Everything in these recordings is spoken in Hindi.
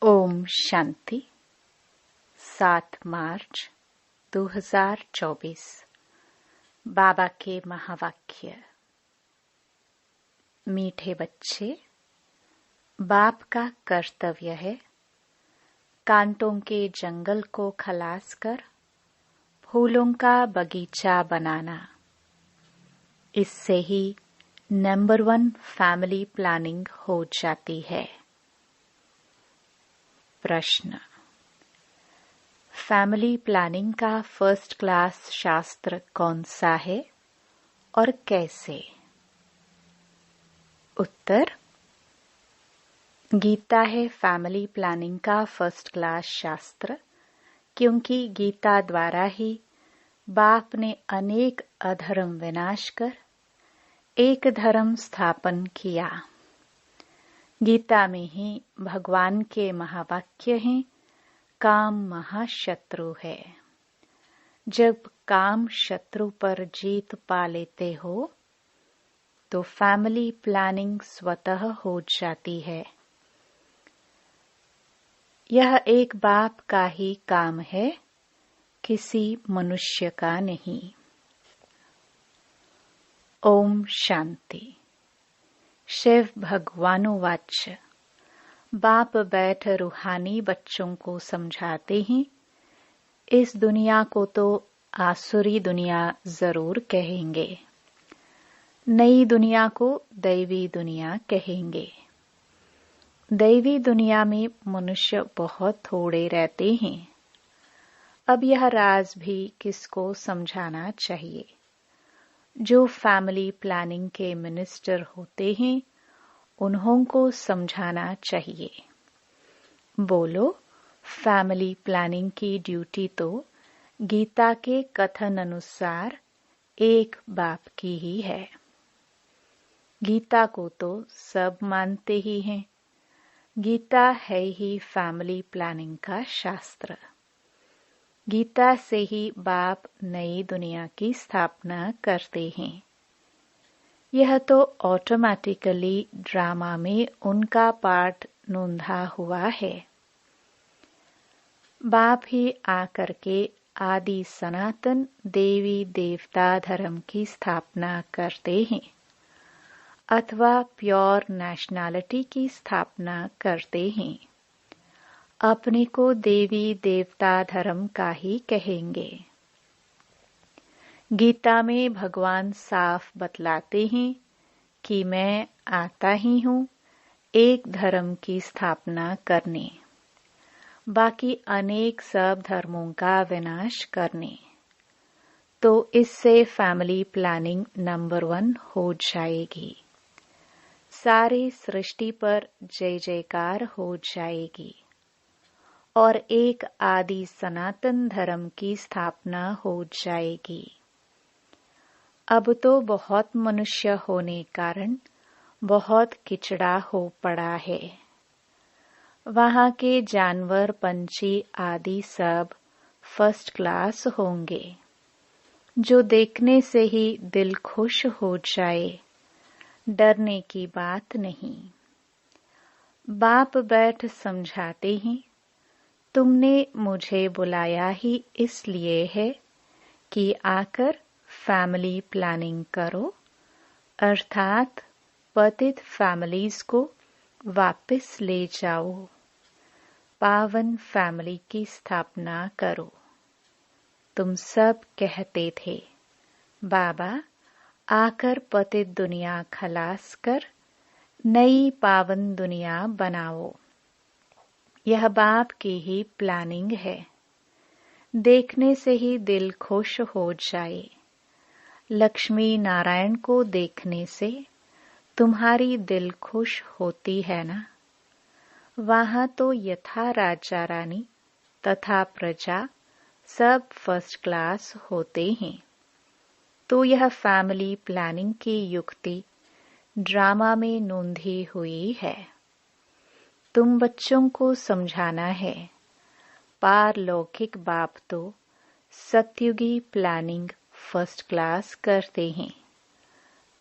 ओम शांति। 7 मार्च 2024। बाबा के महावाक्य। मीठे बच्चे, बाप का कर्तव्य है कांटों के जंगल को खलास कर फूलों का बगीचा बनाना। इससे ही नंबर 1 फैमिली प्लानिंग हो जाती है। प्रश्न। फैमिली प्लानिंग का फर्स्ट क्लास शास्त्र कौन सा है और कैसे? उत्तर। गीता है फैमिली प्लानिंग का फर्स्ट क्लास शास्त्र, क्योंकि गीता द्वारा ही बाप ने अनेक अधर्म विनाश कर एक धर्म स्थापन किया। गीता में ही भगवान के महावाक्य हैं, काम महाशत्रु है। जब काम शत्रु पर जीत पा लेते हो तो फैमिली प्लानिंग स्वतः हो जाती है। यह एक बाप का ही काम है, किसी मनुष्य का नहीं। ओम शांति। शिव भगवानुवाच। बाप बैठ रूहानी बच्चों को समझाते हैं, इस दुनिया को तो आसुरी दुनिया जरूर कहेंगे, नई दुनिया को दैवी दुनिया कहेंगे। दैवी दुनिया में मनुष्य बहुत थोड़े रहते हैं। अब यह राज भी किसको समझाना चाहिए? जो फैमिली प्लानिंग के मिनिस्टर होते हैं उन्हों को समझाना चाहिए। बोलो, फैमिली प्लानिंग की ड्यूटी तो गीता के कथन अनुसार एक बाप की ही है। गीता को तो सब मानते ही हैं। गीता है ही फैमिली प्लानिंग का शास्त्र। गीता से ही बाप नई दुनिया की स्थापना करते हैं। यह तो ऑटोमेटिकली ड्रामा में उनका पार्ट नोंधा हुआ है। बाप ही आकर के आदि सनातन देवी देवता धर्म की स्थापना करते हैं अथवा प्योर नेशनैलिटी की स्थापना करते हैं। अपने को देवी देवता धर्म का ही कहेंगे। गीता में भगवान साफ बतलाते हैं कि मैं आता ही हूँ एक धर्म की स्थापना करने, बाकी अनेक सब धर्मों का विनाश करने। तो इससे फैमिली प्लानिंग नंबर 1 हो जाएगी। सारी सृष्टि पर जय जयकार हो जाएगी और एक आदि सनातन धर्म की स्थापना हो जाएगी। अब तो बहुत मनुष्य होने कारण बहुत किचड़ा हो पड़ा है। वहाँ के जानवर पंछी आदि सब फर्स्ट क्लास होंगे, जो देखने से ही दिल खुश हो जाए, डरने की बात नहीं। बाप बैठ समझाते हैं, तुमने मुझे बुलाया ही इसलिए है कि आकर फैमिली प्लानिंग करो, अर्थात पतित फैमिलीज को वापस ले जाओ, पावन फैमिली की स्थापना करो। तुम सब कहते थे, बाबा आकर पतित दुनिया खलास कर नई पावन दुनिया बनाओ। यह बाप की ही प्लानिंग है। देखने से ही दिल खुश हो जाए। लक्ष्मी नारायण को देखने से तुम्हारी दिल खुश होती है ना? वहाँ तो यथा राजा रानी तथा प्रजा सब फर्स्ट क्लास होते हैं। तो यह फैमिली प्लानिंग की युक्ति ड्रामा में नोंधी हुई है। तुम बच्चों को समझाना है, पारलौकिक बाप तो सत्युगी प्लानिंग फर्स्ट क्लास करते हैं,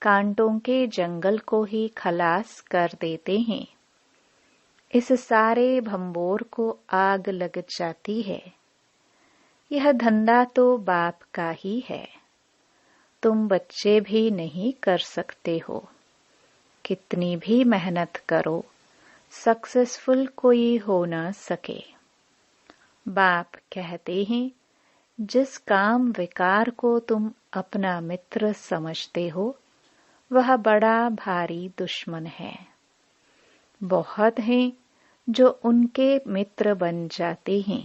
कांटों के जंगल को ही खलास कर देते हैं। इस सारे भंबोर को आग लग जाती है। यह धंधा तो बाप का ही है। तुम बच्चे भी नहीं कर सकते हो। कितनी भी मेहनत करो, सक्सेसफुल कोई हो न सके। बाप कहते हैं, जिस काम विकार को तुम अपना मित्र समझते हो, वह बड़ा भारी दुश्मन है। बहुत हैं जो उनके मित्र बन जाते हैं।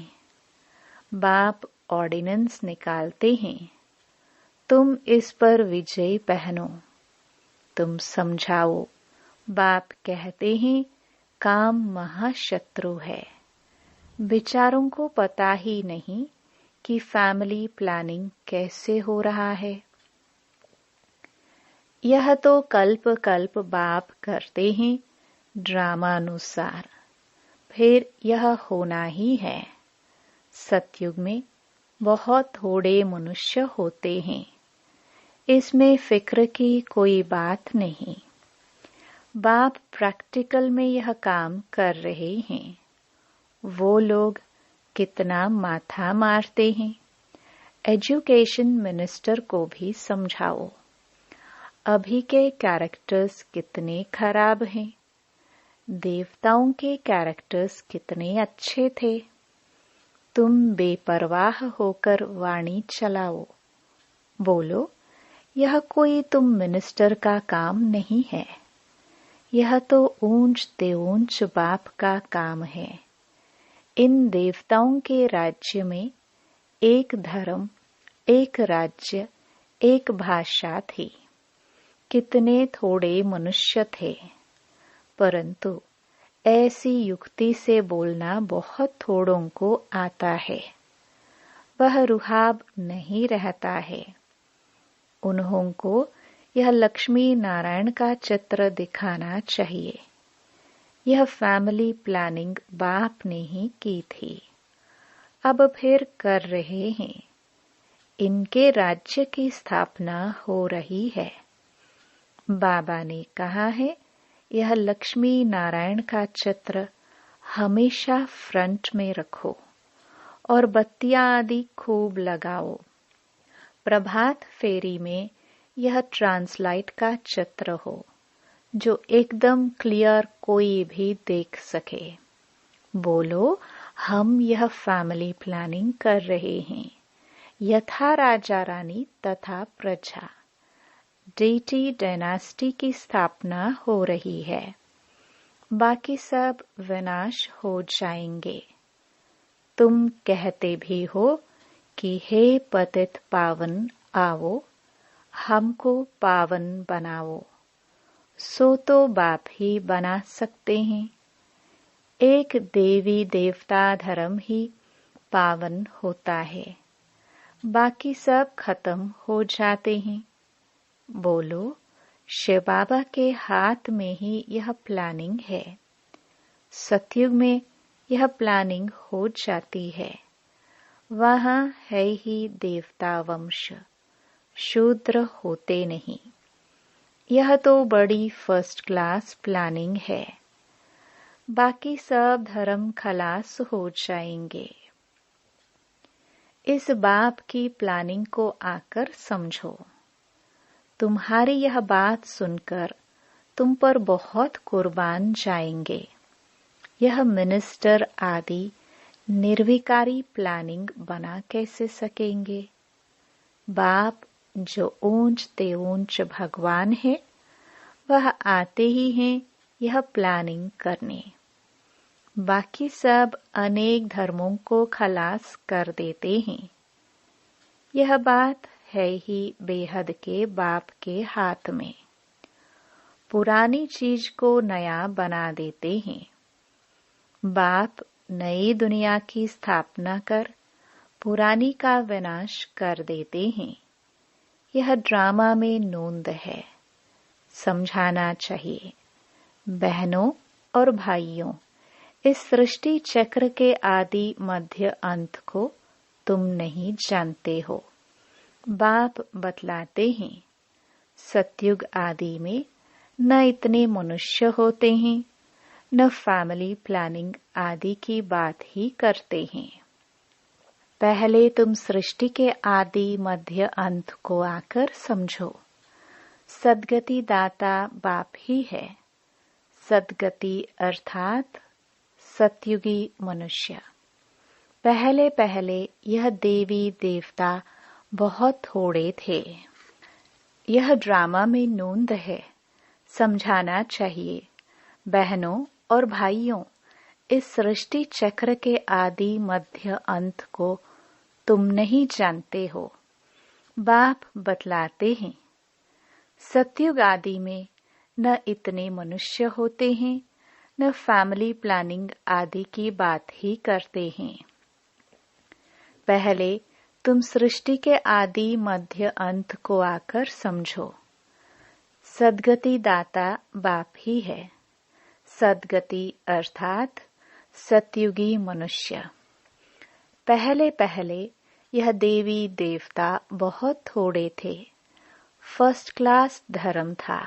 बाप ऑर्डिनेंस निकालते हैं, तुम इस पर विजय पहनो, तुम समझाओ। बाप कहते हैं, काम महाशत्रु है। बेचारों को पता ही नहीं कि फैमिली प्लानिंग कैसे हो रहा है। यह तो कल्प कल्प बाप करते हैं ड्रामानुसार, फिर यह होना ही है। सतयुग में बहुत थोड़े मनुष्य होते हैं, इसमें फिक्र की कोई बात नहीं। बाप प्रैक्टिकल में यह काम कर रहे हैं। वो लोग कितना माथा मारते हैं। एजुकेशन मिनिस्टर को भी समझाओ, अभी के कैरेक्टर्स कितने खराब हैं। देवताओं के कैरेक्टर्स कितने अच्छे थे। तुम बेपरवाह होकर वाणी चलाओ। बोलो, यह कोई तुम मिनिस्टर का काम नहीं है। यह तो ऊंच ते ऊंच बाप का काम है। इन देवताओं के राज्य में एक धर्म, एक राज्य, एक भाषा थी। कितने थोड़े मनुष्य थे, परंतु ऐसी युक्ति से बोलना बहुत थोड़ों को आता है। वह रुहाब नहीं रहता है। उन्हों को यह लक्ष्मी नारायण का चित्र दिखाना चाहिए। यह फैमिली प्लानिंग बाप ने ही की थी, अब फिर कर रहे हैं। इनके राज्य की स्थापना हो रही है। बाबा ने कहा है, यह लक्ष्मी नारायण का चित्र हमेशा फ्रंट में रखो और बत्तियां आदि खूब लगाओ। प्रभात फेरी में यह ट्रांसलाइट का चित्र हो, जो एकदम क्लियर कोई भी देख सके। बोलो, हम यह फैमिली प्लानिंग कर रहे हैं। यथा राजा रानी तथा प्रजा, डेटी डायनास्टी की स्थापना हो रही है। बाकी सब विनाश हो जाएंगे। तुम कहते भी हो कि हे पतित पावन आओ, हमको पावन बनाओ। सो तो बाप ही बना सकते हैं। एक देवी देवता धर्म ही पावन होता है, बाकी सब खत्म हो जाते हैं। बोलो, शिव बाबा के हाथ में ही यह प्लानिंग है। सतयुग में यह प्लानिंग हो जाती है। वहां है ही देवता वंश, शूद्र होते नहीं। यह तो बड़ी फर्स्ट क्लास प्लानिंग है। बाकी सब धर्म खलास हो जाएंगे। इस बाप की प्लानिंग को आकर समझो। तुम्हारी यह बात सुनकर तुम पर बहुत कुर्बान जाएंगे। यह मिनिस्टर आदि निर्विकारी प्लानिंग बना कैसे सकेंगे। बाप जो ऊंच ते ऊंच भगवान है, वह आते ही हैं यह प्लानिंग करने। बाकी सब अनेक धर्मों को खलास कर देते हैं। यह बात है ही बेहद के बाप के हाथ में। पुरानी चीज को नया बना देते हैं। बाप नई दुनिया की स्थापना कर पुरानी का विनाश कर देते हैं। यह ड्रामा में नोंद है, समझाना चाहिए। बहनों और भाइयों, इस सृष्टि चक्र के आदि मध्य अंत को तुम नहीं जानते हो। बाप बतलाते हैं, सतयुग आदि में न इतने मनुष्य होते हैं, न फैमिली प्लानिंग आदि की बात ही करते हैं। पहले तुम सृष्टि के आदि मध्य अंत को आकर समझो। सद्गति दाता बाप ही है। सद्गति अर्थात सतयुगी मनुष्य। पहले पहले यह देवी देवता बहुत थोड़े थे। यह ड्रामा में नोंद है, समझाना चाहिए। बहनों और भाइयों, इस सृष्टि चक्र के आदि मध्य अंत को तुम नहीं जानते हो, बाप बतलाते हैं। सतयुग आदि में न इतने मनुष्य होते हैं, न फैमिली प्लानिंग आदि की बात ही करते हैं। पहले तुम सृष्टि के आदि मध्य अंत को आकर समझो। सद्गति दाता बाप ही है। सद्गति अर्थात सतयुगी मनुष्य। पहले पहले यह देवी देवता बहुत थोड़े थे। फर्स्ट क्लास धर्म था।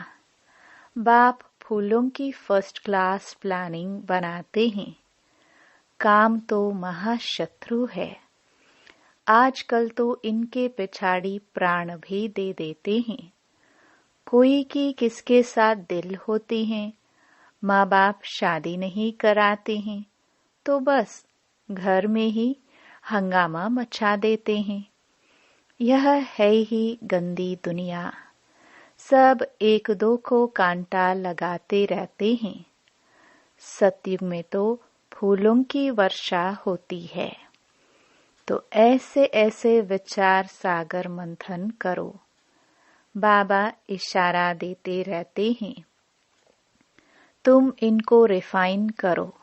बाप फूलों की फर्स्ट क्लास प्लानिंग बनाते हैं। काम तो महाशत्रु है। आजकल तो इनके पिछाड़ी प्राण भी दे देते हैं। कोई की किसके साथ दिल होती हैं, माँ बाप शादी नहीं कराते हैं तो बस घर में ही हंगामा मचा देते हैं। यह है ही गंदी दुनिया। सब एक दो को कांटा लगाते रहते हैं। सतयुग में तो फूलों की वर्षा होती है। तो ऐसे ऐसे विचार सागर मंथन करो। बाबा इशारा देते रहते हैं, तुम इनको रिफाइन करो।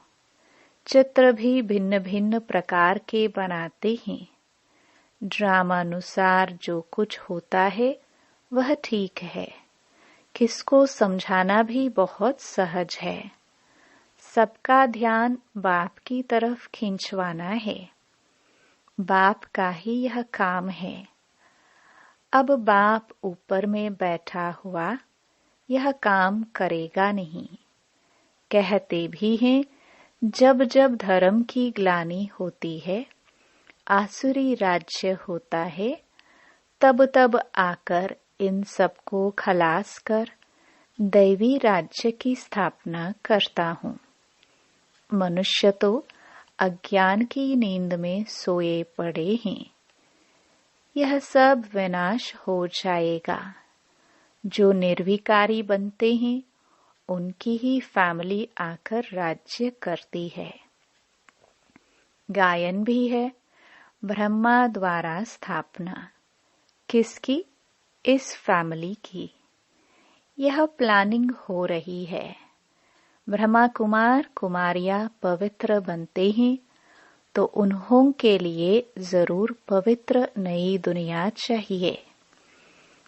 चित्र भी भिन्न भिन्न प्रकार के बनाते हैं। ड्रामानुसार जो कुछ होता है वह ठीक है। किसको समझाना भी बहुत सहज है। सबका ध्यान बाप की तरफ खींचवाना है। बाप का ही यह काम है। अब बाप ऊपर में बैठा हुआ यह काम करेगा नहीं। कहते भी हैं, जब जब धर्म की ग्लानि होती है, आसुरी राज्य होता है, तब तब आकर इन सबको खलास कर दैवी राज्य की स्थापना करता हूँ। मनुष्य तो अज्ञान की नींद में सोए पड़े हैं। यह सब विनाश हो जाएगा। जो निर्विकारी बनते हैं उनकी ही फैमिली आकर राज्य करती है। गायन भी है, ब्रह्मा द्वारा स्थापना। किसकी? इस फैमिली की। यह प्लानिंग हो रही है। ब्रह्मा कुमार कुमारियां पवित्र बनते हैं तो उन्हों के लिए जरूर पवित्र नई दुनिया चाहिए।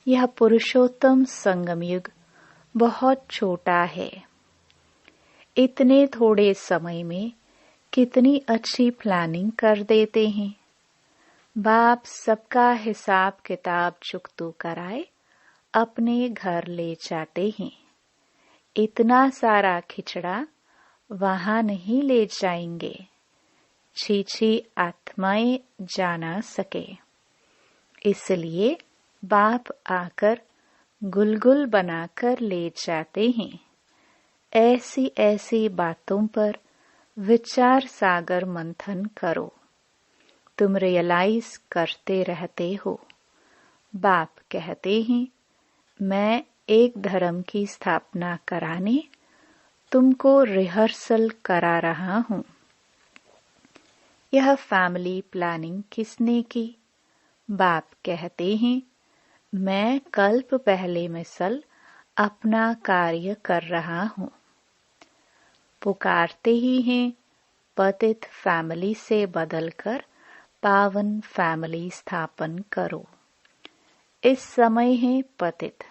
यह पुरुषोत्तम संगम युग बहुत छोटा है। इतने थोड़े समय में कितनी अच्छी प्लानिंग कर देते हैं। बाप सबका हिसाब किताब चुकतू कराए अपने घर ले जाते हैं। इतना सारा खिचड़ा वहां नहीं ले जाएंगे। छी आत्माएं जाना सके। इसलिए बाप आकर गुलगुल बनाकर ले जाते हैं। ऐसी ऐसी बातों पर विचार सागर मंथन करो। तुम रियलाइज करते रहते हो। बाप कहते हैं, मैं एक धर्म की स्थापना कराने तुमको रिहर्सल करा रहा हूँ। यह फैमिली प्लानिंग किसने की? बाप कहते हैं, मैं कल्प पहले मिसल अपना कार्य कर रहा हूँ। पुकारते ही हैं, पतित फैमिली से बदलकर पावन फैमिली स्थापन करो। इस समय है पतित।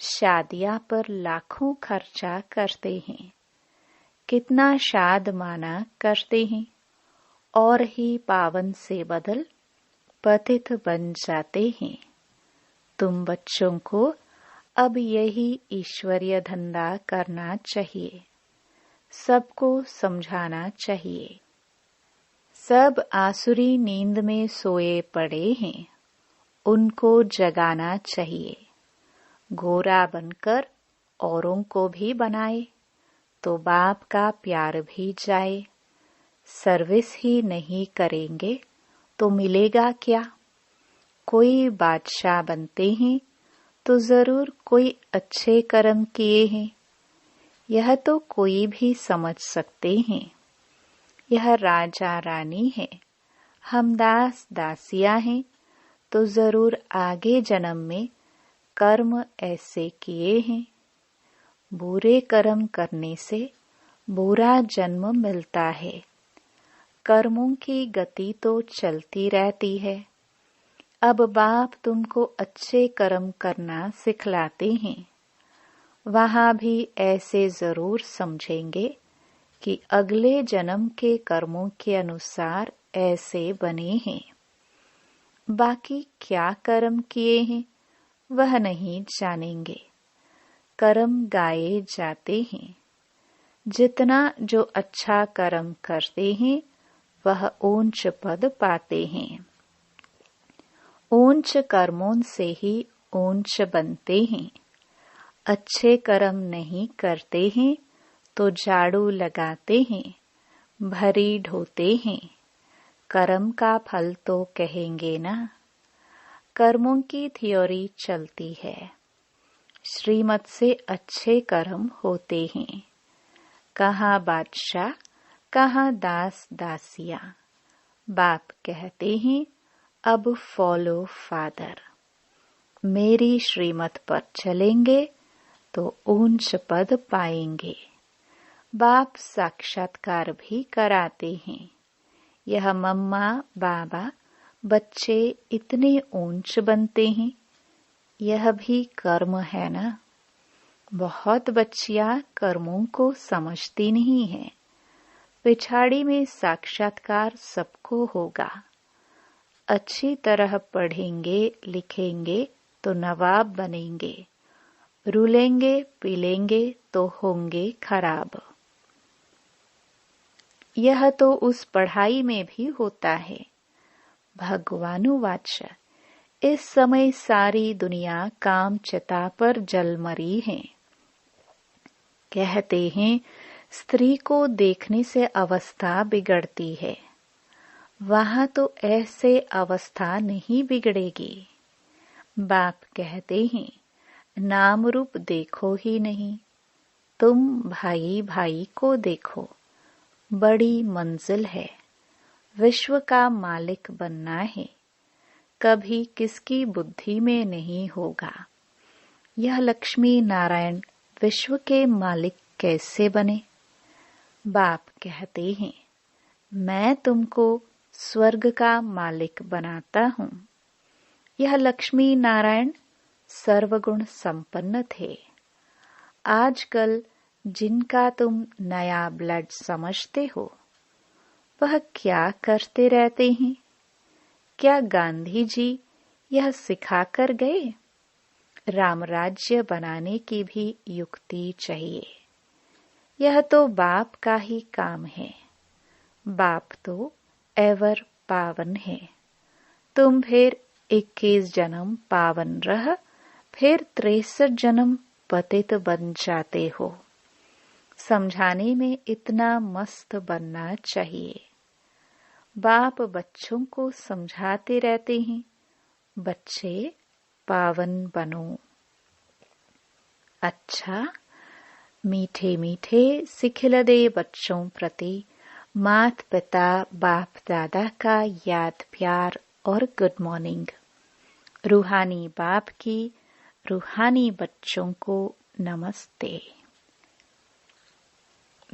शादियां पर लाखों खर्चा करते हैं। कितना शाद माना करते हैं और ही पावन से बदल पतित बन जाते हैं। तुम बच्चों को अब यही ईश्वरीय धंधा करना चाहिए। सबको समझाना चाहिए। सब आसुरी नींद में सोए पड़े हैं, उनको जगाना चाहिए। गोरा बनकर औरों को भी बनाए तो बाप का प्यार भी जाए। सर्विस ही नहीं करेंगे तो मिलेगा क्या? कोई बादशाह बनते हैं तो जरूर कोई अच्छे कर्म किए हैं, यह तो कोई भी समझ सकते हैं। यह राजा रानी है, हम दास दासियां हैं, तो जरूर आगे जन्म में कर्म ऐसे किए हैं। बुरे कर्म करने से बुरा जन्म मिलता है। कर्मों की गति तो चलती रहती है। अब बाप तुमको अच्छे कर्म करना सिखलाते हैं। वहां भी ऐसे जरूर समझेंगे कि अगले जन्म के कर्मों के अनुसार ऐसे बने हैं। बाकी क्या कर्म किए हैं वह नहीं जानेंगे। कर्म गाए जाते हैं। जितना जो अच्छा कर्म करते हैं वह ऊंच पद पाते हैं। ऊंच कर्मों से ही ऊंच बनते हैं। अच्छे कर्म नहीं करते हैं तो झाड़ू लगाते हैं, भरी ढोते हैं। कर्म का फल तो कहेंगे ना। कर्मों की थ्योरी चलती है। श्रीमत से अच्छे कर्म होते हैं। कहाँ बादशाह, कहाँ दास दासियां। बाप कहते हैं अब फॉलो फादर। मेरी श्रीमत पर चलेंगे तो ऊंच पद पाएंगे। बाप साक्षात्कार भी कराते हैं। यह मम्मा बाबा बच्चे इतने ऊंच बनते हैं, यह भी कर्म है ना। बहुत बच्चियां कर्मों को समझती नहीं है। पिछाड़ी में साक्षात्कार सबको होगा। अच्छी तरह पढ़ेंगे लिखेंगे तो नवाब बनेंगे। रुलेंगे पीलेंगे तो होंगे खराब। यह तो उस पढ़ाई में भी होता है। भगवानुवाच, इस समय सारी दुनिया काम चिता पर जल मरी है। कहते हैं स्त्री को देखने से अवस्था बिगड़ती है। वहां तो ऐसे अवस्था नहीं बिगड़ेगी। बाप कहते हैं नाम रूप देखो ही नहीं, तुम भाई भाई को देखो। बड़ी मंजिल है, विश्व का मालिक बनना है। कभी किसकी बुद्धि में नहीं होगा। यह लक्ष्मी नारायण विश्व के मालिक कैसे बने? बाप कहते हैं मैं तुमको स्वर्ग का मालिक बनाता हूँ। यह लक्ष्मी नारायण सर्वगुण संपन्न थे। आजकल जिनका तुम नया ब्लड समझते हो वह क्या करते रहते हैं? क्या गांधी जी यह सिखा कर गए? रामराज्य बनाने की भी युक्ति चाहिए। यह तो बाप का ही काम है। बाप तो एवर पावन है। तुम फिर 21 जन्म पावन रह, फिर 63 जन्म पतित बन जाते हो। समझाने में इतना मस्त बनना चाहिए। बाप बच्चों को समझाते रहते हैं बच्चे पावन बनो। अच्छा, मीठे मीठे सिखिलदे बच्चों प्रति मात पिता बाप दादा का याद प्यार और गुड मॉर्निंग। रूहानी बाप की रूहानी बच्चों को नमस्ते।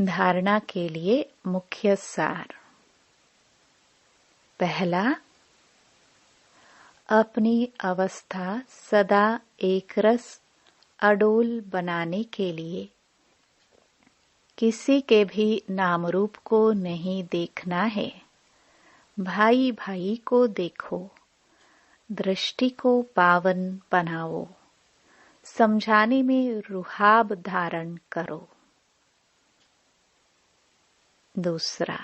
धारणा के लिए मुख्य सार। पहला, अपनी अवस्था सदा एक रस अडोल बनाने के लिए किसी के भी नाम रूप को नहीं देखना है। भाई भाई को देखो, दृष्टि को पावन बनाओ। समझाने में रुहाब धारण करो। दूसरा,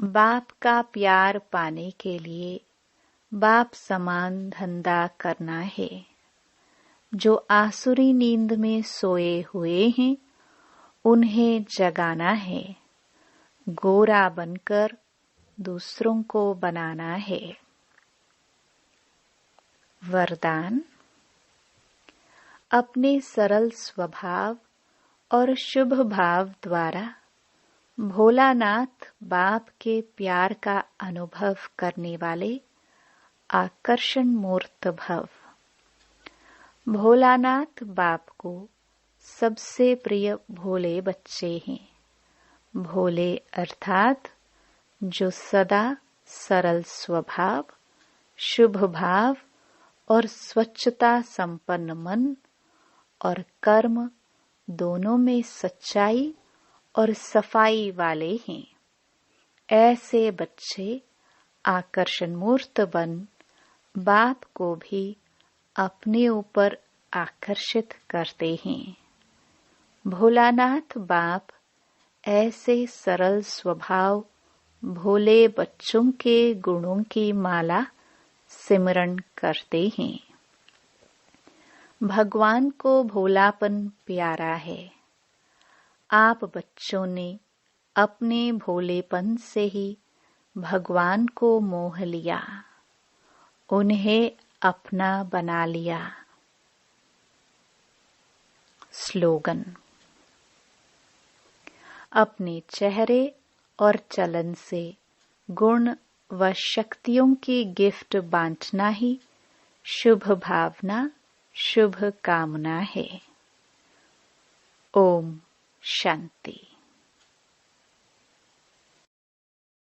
बाप का प्यार पाने के लिए बाप समान धंधा करना है। जो आसुरी नींद में सोए हुए हैं उन्हें जगाना है। गोरा बनकर दूसरों को बनाना है। वरदान, अपने सरल स्वभाव और शुभ भाव द्वारा भोलानाथ बाप के प्यार का अनुभव करने वाले आकर्षण मूर्त भव। भोलानाथ बाप को सबसे प्रिय भोले बच्चे हैं। भोले अर्थात जो सदा सरल स्वभाव, शुभ भाव और स्वच्छता संपन्न मन और कर्म दोनों में सच्चाई और सफाई वाले हैं। ऐसे बच्चे आकर्षण मूर्त बन बाप को भी अपने ऊपर आकर्षित करते हैं। भोलानाथ बाप ऐसे सरल स्वभाव भोले बच्चों के गुणों की माला सिमरण करते हैं। भगवान को भोलापन प्यारा है। आप बच्चों ने अपने भोलेपन से ही भगवान को मोह लिया, उन्हें अपना बना लिया। स्लोगन, अपने चेहरे और चलन से गुण व शक्तियों की गिफ्ट बांटना ही शुभ भावना, शुभ कामना है। ओम शांति।